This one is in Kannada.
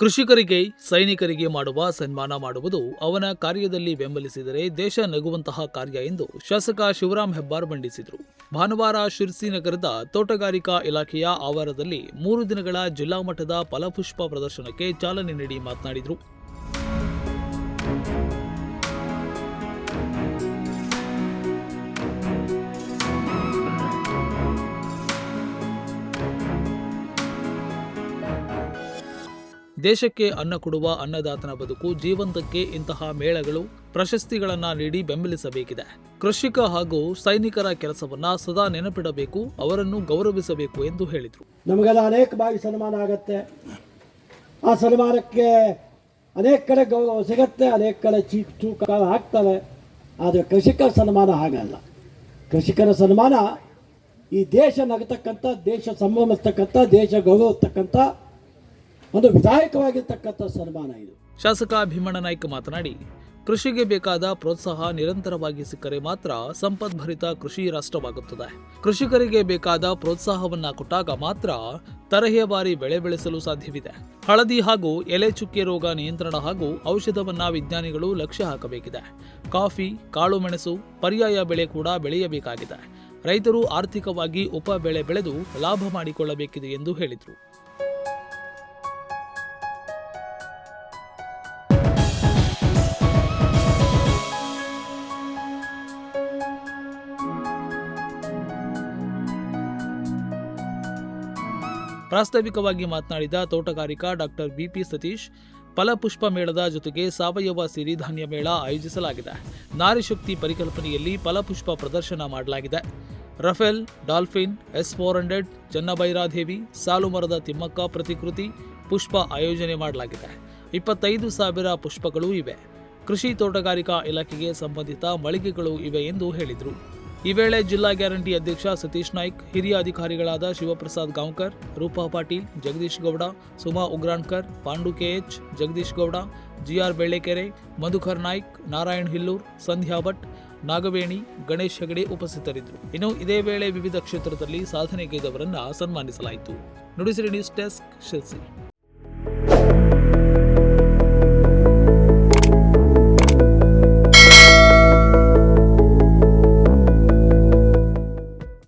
ಕೃಷಿಕರಿಗೆ ಸೈನಿಕರಿಗೆ ಮಾಡುವ ಸನ್ಮಾನ ಮಾಡುವುದು ಅವನ ಕಾರ್ಯದಲ್ಲಿ ಬೆಂಬಲಿಸಿದರೆ ದೇಶ ನಗುವಂತಹ ಕಾರ್ಯ ಎಂದು ಶಾಸಕ ಶಿವರಾಮ್ ಹೆಬ್ಬಾರ್ ಬಣ್ಣಿಸಿದರು. ಭಾನುವಾರ ಶಿರ್ಸಿ ನಗರದ ತೋಟಗಾರಿಕಾ ಇಲಾಖೆಯ ಆವರಣದಲ್ಲಿ 3 ದಿನಗಳ ಜಿಲ್ಲಾ ಮಟ್ಟದ ಫಲಪುಷ್ಪ ಪ್ರದರ್ಶನಕ್ಕೆ ಚಾಲನೆ ನೀಡಿ ಮಾತನಾಡಿದರು. ದೇಶಕ್ಕೆ ಅನ್ನ ಕೊಡುವ ಅನ್ನದಾತನ ಬದುಕು ಜೀವಂತಕ್ಕೆ ಇಂತಹ ಮೇಳಗಳು, ಪ್ರಶಸ್ತಿಗಳನ್ನು ನೀಡಿ ಬೆಂಬಲಿಸಬೇಕಿದೆ. ಕೃಷಿಕ ಹಾಗೂ ಸೈನಿಕರ ಕೆಲಸವನ್ನ ಸದಾ ನೆನಪಿಡಬೇಕು, ಅವರನ್ನು ಗೌರವಿಸಬೇಕು ಎಂದು ಹೇಳಿದರು. ನಮಗೆಲ್ಲ ಅನೇಕ ಬಾರಿ ಸನ್ಮಾನ ಆಗತ್ತೆ. ಆ ಸನ್ಮಾನಕ್ಕೆ ಅನೇಕ ಕಡೆ ಗೌರವ ಸಿಗತ್ತೆ, ಅನೇಕ ಕಡೆ ಚೂಕ ಆಗ್ತವೆ. ಆದರೆ ಕೃಷಿಕರ ಸನ್ಮಾನ ಹಾಗಲ್ಲ. ಕೃಷಿಕರ ಸನ್ಮಾನ ಈ ದೇಶ ನಗತಕ್ಕಂಥ, ದೇಶ ಸಂಭ್ರಮಿಸ್ತಕ್ಕಂಥ, ದೇಶ ಗೌರವಿಸ್ತಕ್ಕಂಥ ಒಂದು ವಿಧಾಯಕವಾಗಿರ್ತಕ್ಕಂಥ ಸನ್ಮಾನ ಇದು. ಶಾಸಕ ಭೀಮಣ್ಣ ನಾಯ್ಕ ಮಾತನಾಡಿ, ಕೃಷಿಗೆ ಬೇಕಾದ ಪ್ರೋತ್ಸಾಹ ನಿರಂತರವಾಗಿ ಸಿಕ್ಕರೆ ಮಾತ್ರ ಸಂಪದ್ಭರಿತ ಕೃಷಿ ರಾಷ್ಟ್ರವಾಗುತ್ತದೆ. ಕೃಷಿಕರಿಗೆ ಬೇಕಾದ ಪ್ರೋತ್ಸಾಹವನ್ನ ಕೊಟ್ಟಾಗ ಮಾತ್ರ ತರಹೇವಾರಿ ಬೆಳೆ ಬೆಳೆಸಲು ಸಾಧ್ಯವಿದೆ. ಹಳದಿ ಹಾಗೂ ಎಲೆ ಚುಕ್ಕೆ ರೋಗ ನಿಯಂತ್ರಣ ಹಾಗೂ ಔಷಧವನ್ನ ವಿಜ್ಞಾನಿಗಳು ಲಕ್ಷ್ಯ ಹಾಕಬೇಕಿದೆ. ಕಾಫಿ, ಕಾಳು ಮೆಣಸು ಪರ್ಯಾಯ ಬೆಳೆ ಕೂಡ ಬೆಳೆಯಬೇಕಾಗಿದೆ. ರೈತರು ಆರ್ಥಿಕವಾಗಿ ಉಪ ಬೆಳೆ ಬೆಳೆದು ಲಾಭ ಮಾಡಿಕೊಳ್ಳಬೇಕಿದೆ ಎಂದು ಹೇಳಿದರು. ಪ್ರಾಸ್ತಾವಿಕವಾಗಿ ಮಾತನಾಡಿದ ತೋಟಗಾರಿಕಾ ಡಾಕ್ಟರ್ ಬಿಪಿ ಸತೀಶ್, ಫಲಪುಷ್ಪ ಮೇಳದ ಜೊತೆಗೆ ಸಾವಯವ ಸಿರಿಧಾನ್ಯ ಮೇಳ ಆಯೋಜಿಸಲಾಗಿದೆ. ನಾರಿ ಶಕ್ತಿ ಪರಿಕಲ್ಪನೆಯಲ್ಲಿ ಫಲಪುಷ್ಪ ಪ್ರದರ್ಶನ ಮಾಡಲಾಗಿದೆ. ರಫೇಲ್, ಡಾಲ್ಫಿನ್, S-400, ಚನ್ನಭೈರಾದೇವಿ, ಸಾಲು ಮರದ ತಿಮ್ಮಕ್ಕ ಪ್ರತಿಕೃತಿ ಪುಷ್ಪ ಆಯೋಜನೆ ಮಾಡಲಾಗಿದೆ. 25,000 ಪುಷ್ಪಗಳೂ ಇವೆ. ಕೃಷಿ ತೋಟಗಾರಿಕಾ ಇಲಾಖೆಗೆ ಸಂಬಂಧಿತ ಮಳಿಗೆಗಳು ಇವೆ ಎಂದು ಹೇಳಿದರು. ಈ ವೇಳೆ ಜಿಲ್ಲಾ ಗ್ಯಾರಂಟಿ ಅಧ್ಯಕ್ಷ ಸತೀಶ್ ನಾಯ್ಕ್, ಹಿರಿಯ ಅಧಿಕಾರಿಗಳಾದ ಶಿವಪ್ರಸಾದ್ ಗಾಂವ್ಕರ್, ರೂಪಾ ಪಾಟೀಲ್, ಜಗದೀಶ್ ಗೌಡ, ಸುಮಾ ಉಗ್ರಾಣ್ಕರ್, ಪಾಂಡು KH, ಜಗದೀಶ್ ಗೌಡ, GR ಬೆಳ್ಳೆಕೆರೆ, ಮಧುಕರ್ ನಾಯ್ಕ್, ನಾರಾಯಣ್ ಹಿಲ್ಲೂರ್, ಸಂಧ್ಯಾ ಭಟ್, ನಾಗವೇಣಿ, ಗಣೇಶ್ ಹೆಗಡೆ ಉಪಸ್ಥಿತರಿದ್ದರು. ಇನ್ನು ಇದೇ ವೇಳೆ ವಿವಿಧ ಕ್ಷೇತ್ರದಲ್ಲಿ ಸಾಧನೆಗೈದವರನ್ನ ಸನ್ಮಾನಿಸಲಾಯಿತು. Nudisiri news desk, Sirsi.